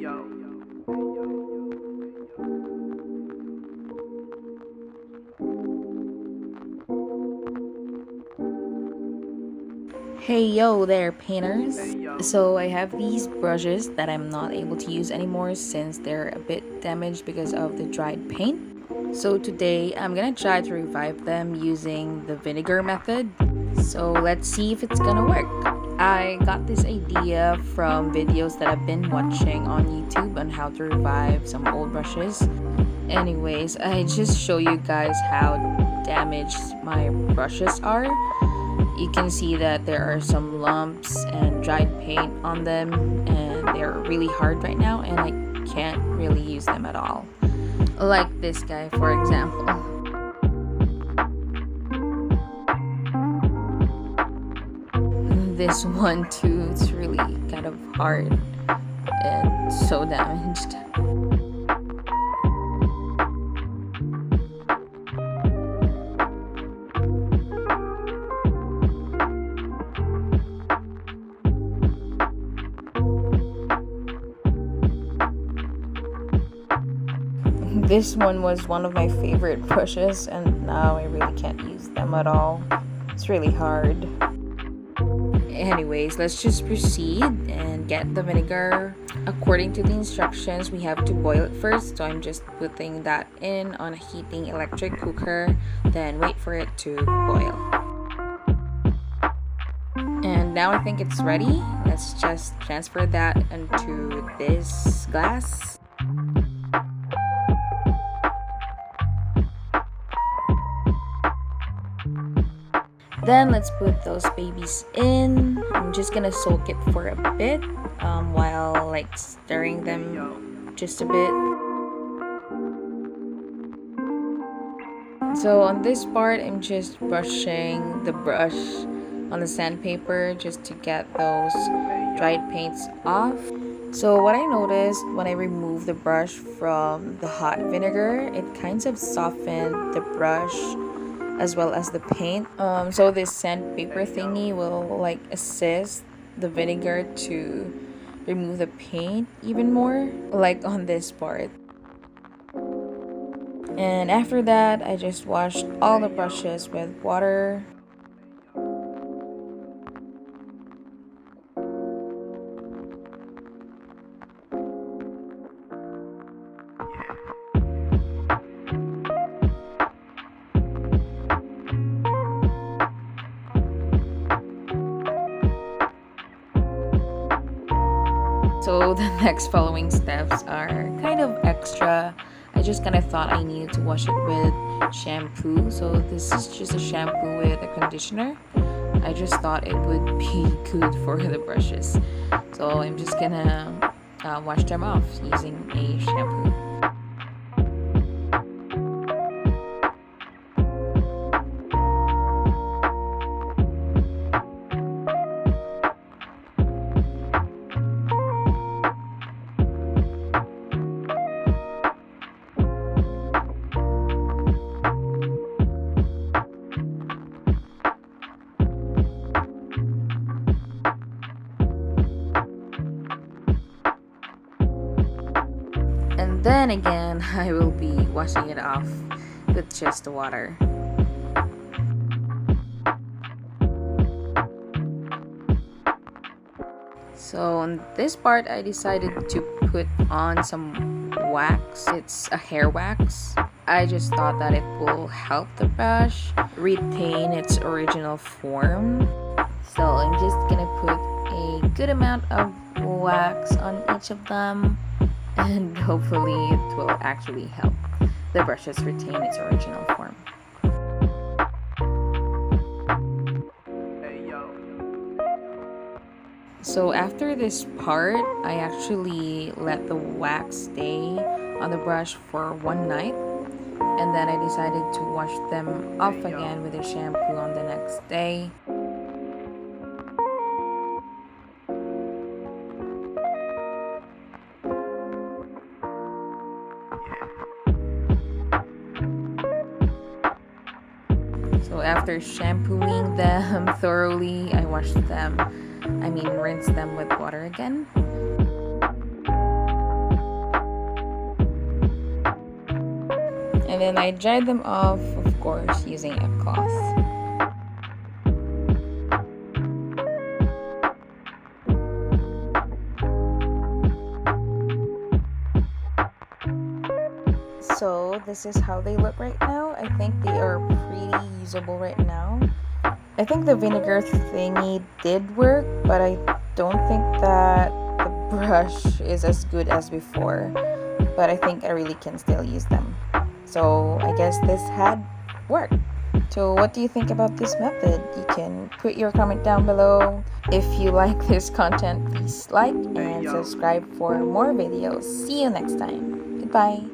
Hey yo there, painters. So I have these brushes that I'm not able to use anymore since they're a bit damaged because of the dried paint. So today I'm gonna try to revive them using the vinegar method. So let's see if it's gonna work. I got this idea from videos that I've been watching on YouTube on how to revive some old brushes. Anyways, I just show you guys how damaged my brushes are. You can see that there are some lumps and dried paint on them, and they're really hard right now, and I can't really use them at all. Like this guy, for example. This one too, it's really kind of hard and so damaged. This one was one of my favorite brushes, and now I really can't use them at all. It's really hard. Anyways, let's just proceed and get the vinegar. According to the instructions, we have to boil it first, so I'm just putting that in on a heating electric cooker, then wait for it to boil. And now I think it's ready. Let's just transfer that into this glass. Then let's put those babies in. I'm just gonna soak it for a bit while like stirring them just a bit. So on this part, I'm just brushing the brush on the sandpaper just to get those dried paints off. So what I noticed when I removed the brush from the hot vinegar, it kind of softened the brush as well as the paint. So this sandpaper thingy will like assist the vinegar to remove the paint even more, like on this part. And after that, I just washed all the brushes with water. So the next following steps are kind of extra. I just kind of thought I needed to wash it with shampoo. So this is just a shampoo with a conditioner. I just thought it would be good for the brushes. So I'm just gonna wash them off using a shampoo. And then again, I will be washing it off with just the water. So on this part, I decided to put on some wax. It's a hair wax. I just thought that it will help the brush retain its original form. So I'm just gonna put a good amount of wax on each of them, and hopefully it will actually help the brushes retain its original form. So after this part, I actually let the wax stay on the brush for one night, and then I decided to wash them off again with a shampoo on the next day. So after shampooing them thoroughly, I washed them, rinsed them with water again. And then I dried them off, of course, using a cloth. So this is how they look right now. I think they are pretty usable right now. I think the vinegar thingy did work, but I don't think that the brush is as good as before. But I think I really can still use them. So I guess this had worked. So what do you think about this method? You can put your comment down below. If you like this content, please like and subscribe for more videos. See you next time. Goodbye.